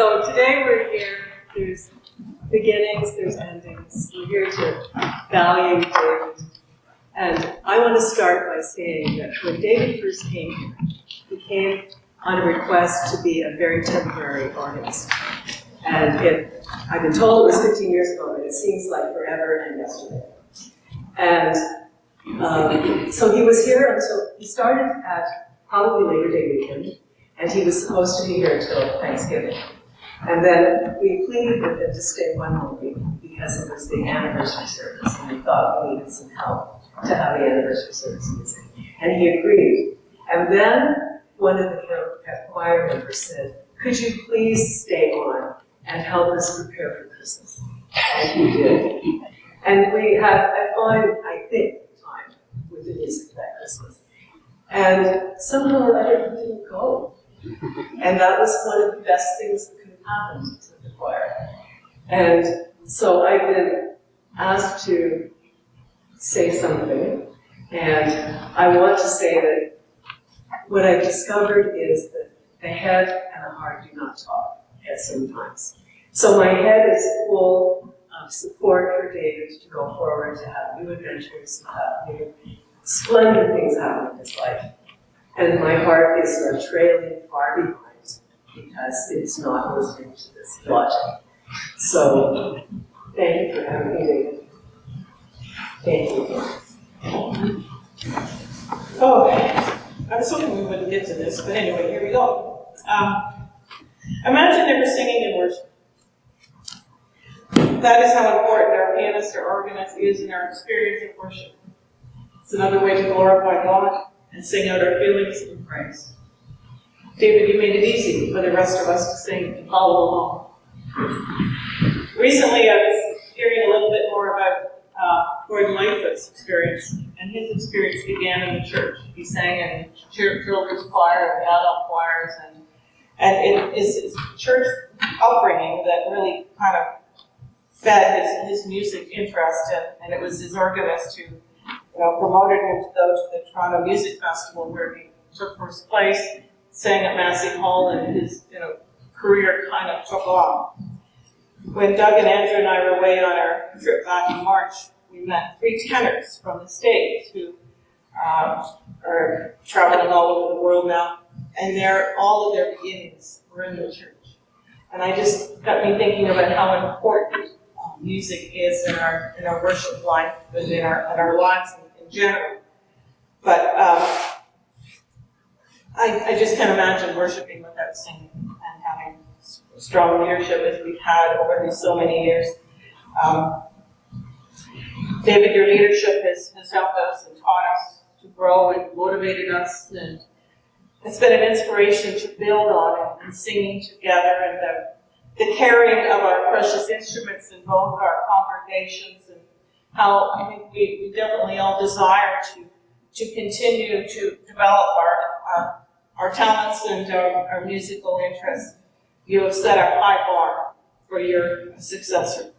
So today we're here, there's beginnings, there's endings. We're here to value David. And I want to start by saying that when David first came here, he came on a request to be a very temporary organist. And I've been told it was 15 years ago, but it seems like forever and yesterday. And so he was here until, he started at probably Labor Day weekend, and he was supposed to be here until Thanksgiving. And then we pleaded with him to stay one more week because it was the anniversary service, and we thought we needed some help to have the anniversary service music. And he agreed. And then one of the choir members said, "Could you please stay on and help us prepare for Christmas?" And he did. And we had a fine, I think, time with the music that Christmas. And somehow or other it didn't go. And that was one of the best things that could have happened to the choir. And so I've been asked to say something, and I want to say that what I've discovered is that the head and the heart do not talk at some times. So my head is full of support for David to go forward, to have new adventures, to have new splendid things happen in his life. And my heart is sort of trailing far behind because it's not listening to this logic. So thank you for having me, David. Thank you. Oh, I was hoping we wouldn't get to this, but anyway, here we go. Imagine never singing in worship. That is how important our pianist or organist is in our experience of worship. It's another way to glorify God and sing out our feelings in praise. David, you made it easy for the rest of us to sing and follow along. Recently, I was hearing a little bit more about Gordon Lightfoot's experience, and his experience began in the church. He sang in children's choir and adult choirs, and it is his church upbringing that really kind of fed his music interest, and it was his organist who promoted him to go to the Toronto Music Festival, where he took first place, sang at Massey Hall, and his career kind of took off. When Doug and Andrew and I were away on our trip back in March, we met 3 tenors from the States who are traveling all over the world now, and all of their beginnings were in the church. And I just got me thinking about how important music is in our worship life and in our lives in general. But I just can't imagine worshiping without singing and having strong leadership as we've had over these so many years. David, your leadership has helped us and taught us to grow and motivated us, and it's been an inspiration to build on and singing together, and the carrying of our precious instruments in both our congregations, and how I think we definitely all desire to continue to develop our talents and our musical interests. You have set a high bar for your successor.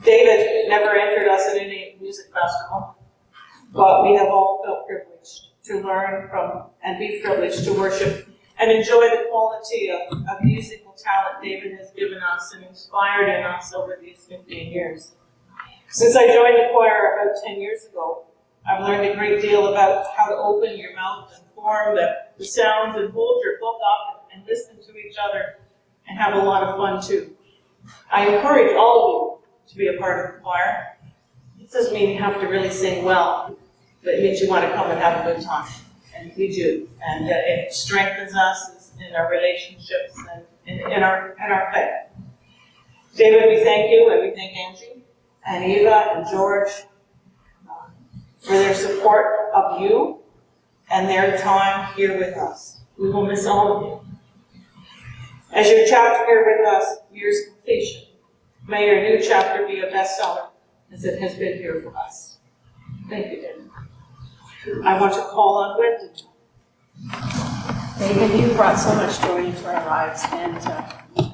David never entered us at any music festival, but we have all felt privileged to learn from and be privileged to worship and enjoy the quality of musical talent David has given us and inspired in us over these 15 years. Since I joined the choir about 10 years ago, I've learned a great deal about how to open your mouth and form the sounds and hold your book up and listen to each other and have a lot of fun too. I encourage all of you to be a part of the choir. It doesn't mean you have to really sing well, but it means you want to come and have a good time. And we do. And it strengthens us in our relationships and in our faith. David, we thank you, and we thank Angie and Eva and George for their support of you and their time here with us. We will miss all of you. As your chapter here with us nears completion, may your new chapter be a bestseller as it has been here for us. Thank you, David. I want to call on Wendy. David, you brought so much joy into our lives, and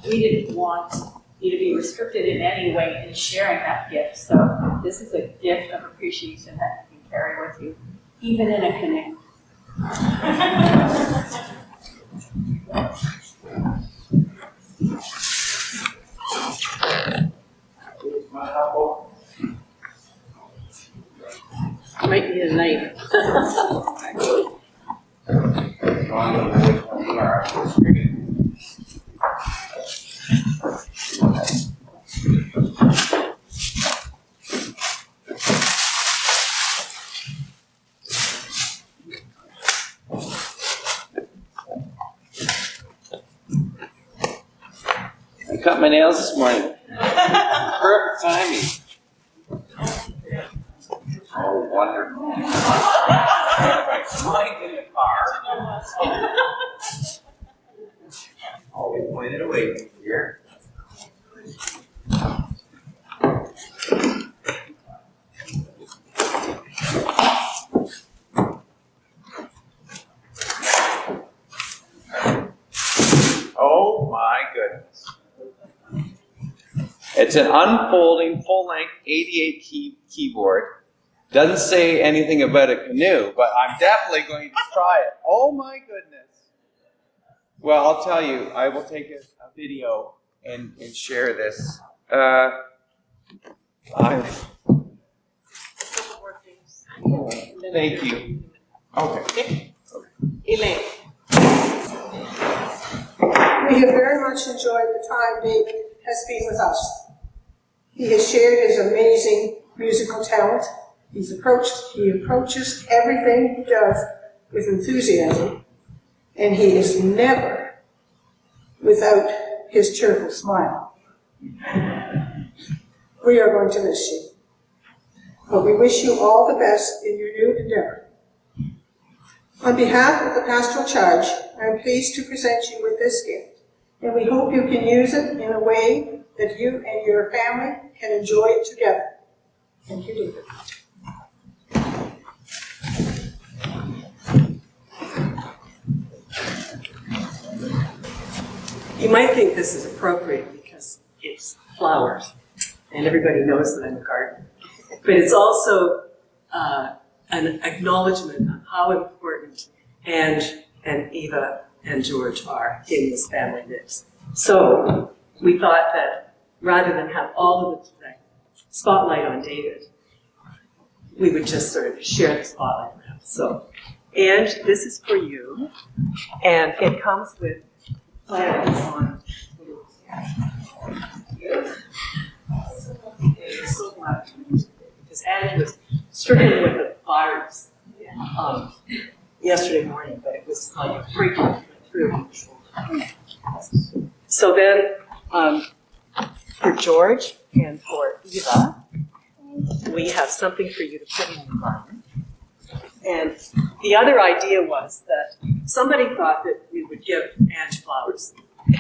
we didn't want you to be restricted in any way in sharing that gift. So this is a gift of appreciation that you can carry with you, even in a canoe. drawing on which one you are on the screen. I cut my nails this morning. Perfect timing. Oh, wonderful. Mine in the car. Always pointed away from here. Oh my goodness. It's an unfolding, full-length 88 keyboard. Doesn't say anything about a canoe, but I'm definitely going to try it. Oh my goodness. Well, I'll tell you, I will take a video and share this. Thank you. Okay. Elaine. We have very much enjoyed the time David has been with us. He has shared his amazing musical talent. He approaches everything he does with enthusiasm, and he is never without his cheerful smile. We are going to miss you, but we wish you all the best in your new endeavor. On behalf of the pastoral charge, I am pleased to present you with this gift, and we hope you can use it in a way that you and your family can enjoy it together. Thank you, David. You might think this is appropriate because it's flowers, and everybody knows that I'm a gardener. But it's also an acknowledgement of how important Ange and Eva and George are in this family mix. So we thought that rather than have all of the spotlight on David, we would just sort of share the spotlight around. So, Ange, this is for you, and it comes with plans on. So glad because Ange was stricken with a virus yesterday morning, but it was like a freak through. So then, for George and for Eva, we have something for you to put in your garden. And the other idea was that somebody thought that we would give Ange flowers,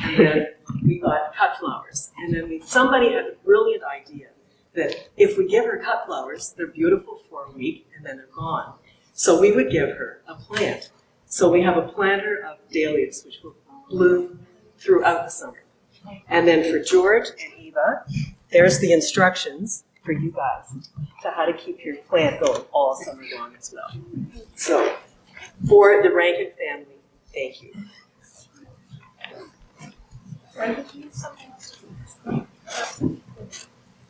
and then we thought cut flowers. And then somebody had the brilliant idea that if we give her cut flowers, they're beautiful for a week and then they're gone. So we would give her a plant. So we have a planter of dahlias, which will bloom throughout the summer. And then for George and Eva, there's the instructions for you guys to how to keep your plant going all summer long as well. So, for the Rankine family, thank you.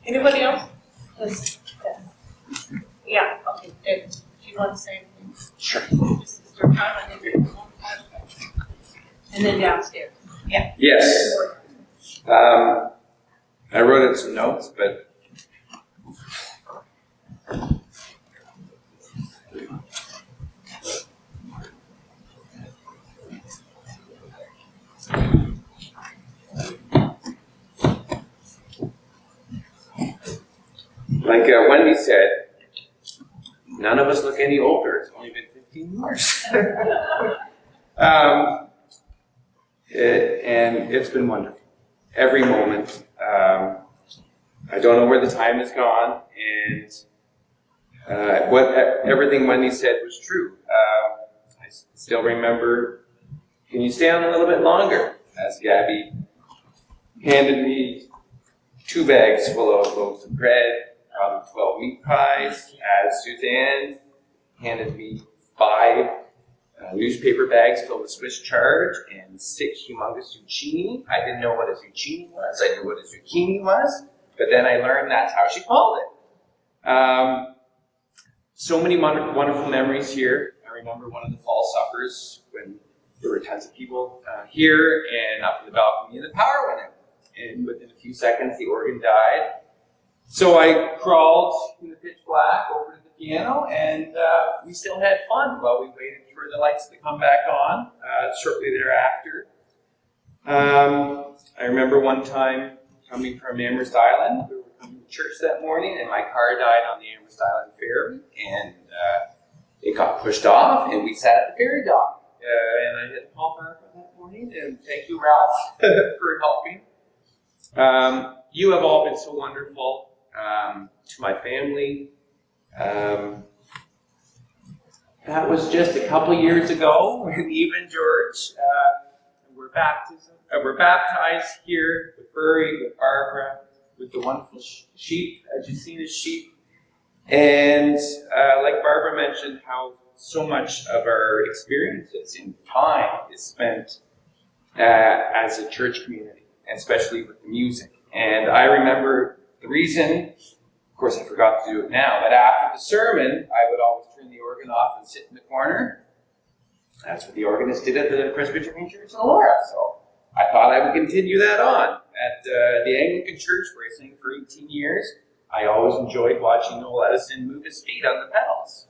Anybody else? Yeah, okay, David, do you want to say anything? Sure. This is your time, I think you're and then downstairs. Yeah. Yes. I wrote in some notes, but like Wendy said, none of us look any older. It's only been 15 years. And it's been wonderful. Every moment. I don't know where the time has gone, and everything Wendy said was true. I still remember, can you stay on a little bit longer? As Gabby handed me 2 bags full of loaves of bread, probably 12 meat pies, as Suzanne handed me 5 newspaper bags filled with Swiss chard and 6 humongous zucchini. I didn't know what a zucchini was. I knew what a zucchini was, but then I learned that's how she called it. So many wonderful memories here. I remember one of the fall suppers when tons of people here and up in the balcony, and the power went out. And within a few seconds, the organ died. So I crawled in the pitch black over to the piano, and we still had fun while we waited for the lights to come back on shortly thereafter. I remember one time coming from Amherst Island. We were coming to church that morning, and my car died on the Amherst Island ferry, and it got pushed off, and we sat at the ferry dock. And I had to call her that morning, and thank you, Ralph, for helping. You have all been so wonderful to my family. That was just a couple years ago when Eve and George were baptized here with Burry, with Barbara, with the wonderful sheep, as you've seen as sheep. And like Barbara mentioned, how so much of our experiences in time is spent as a church community, and especially with the music. And I remember the reason, of course I forgot to do it now, but after the sermon, I would always turn the organ off and sit in the corner. That's what the organist did at the Presbyterian Church in Elora. So I thought I would continue that on. At the Anglican Church, where I sang for 18 years, I always enjoyed watching Noel Edison move his feet on the pedals.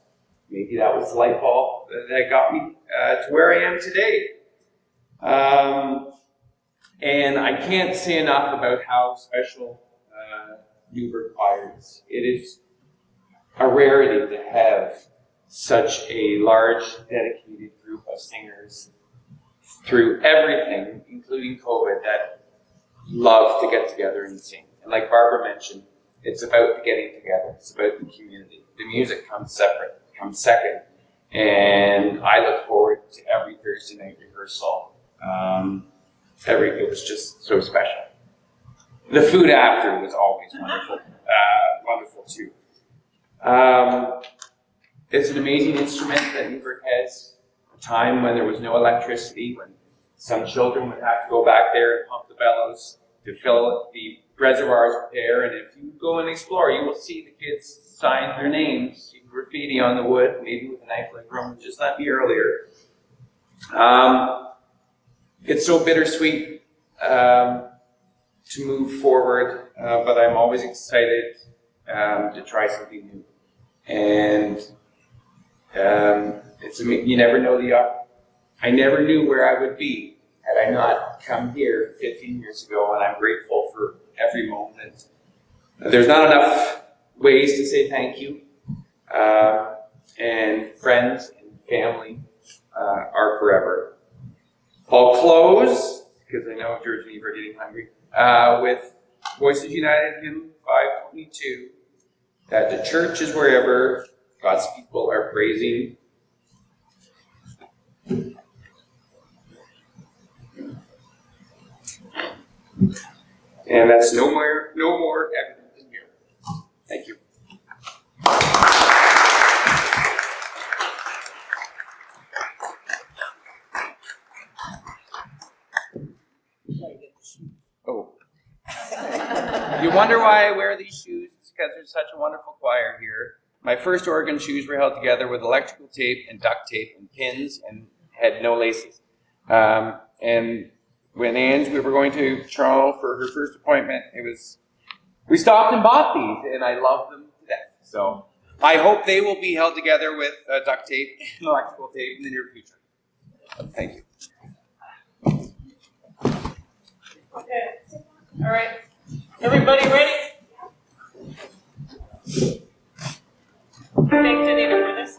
Maybe that was the light bulb that got me to where I am today. And I can't say enough about how special Newburgh Choir is. It is a rarity to have such a large, dedicated group of singers through everything, including COVID, that love to get together and sing. And like Barbara mentioned, it's about the getting together. It's about the community. The music comes separate, comes second. And I look forward to every Thursday night rehearsal. It was just so special. The food after was always wonderful, wonderful too. It's an amazing instrument that Newburgh has. A time when there was no electricity, when some children would have to go back there and pump the bellows to fill the reservoirs with air. And if you go and explore, you will see the kids sign their names, graffiti on the wood, maybe with a knife like Roman just let me earlier. It's so bittersweet to move forward, but I'm always excited to try something new. And you never know I never knew where I would be had I not come here 15 years ago, and I'm grateful for every moment. There's not enough ways to say thank you, and friends and family are forever. I'll close, because I know George and Eve are getting hungry, with Voices United hymn 522, that the church is wherever God's people are praising. And that's no more evident than here. Thank you. Oh. You wonder why I wear these shoes? It's because there's such a wonderful choir here. My first organ shoes were held together with electrical tape and duct tape and pins and had no laces. And when we were going to Toronto for her first appointment, we stopped and bought these, and I love them to death. So I hope they will be held together with duct tape and electrical tape in the near future. Thank you. Okay, all right. Everybody ready? Thank Danita for this.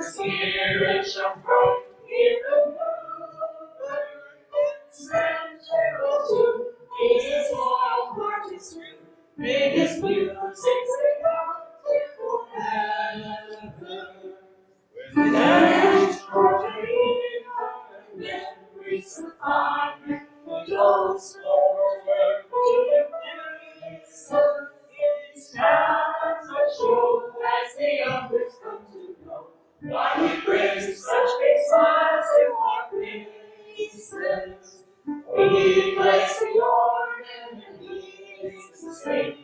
Spirit shall come here. time, who goes forward to the finish. His talents are shown as the others come to know. Why he brings such big smiles to our faces. He plays the organ and he leads the stage.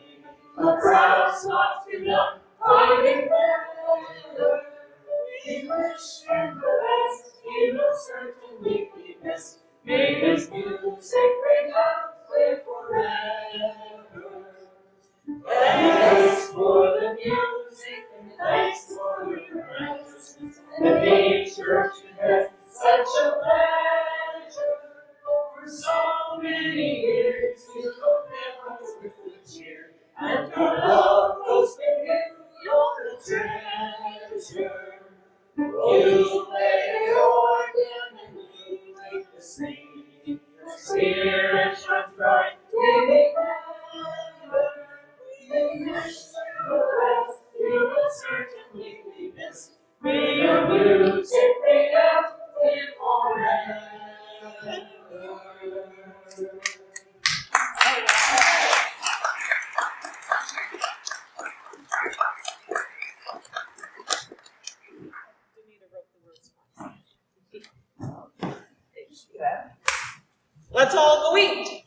The crowd's not enough, finding better. We wish him the best, he will certainly be missed. May his music ring out clear forever. Thanks for the music and thanks for your presence. The name church has such a pleasure. For so many years you fulfill us with the cheer. And our love goes to you, you're the treasure. You play the organ and you make the sing. Your spirit shines bright, giving never. We wish you the best, you will certainly be missed. May your music ring out clear forever. Let's all go eat.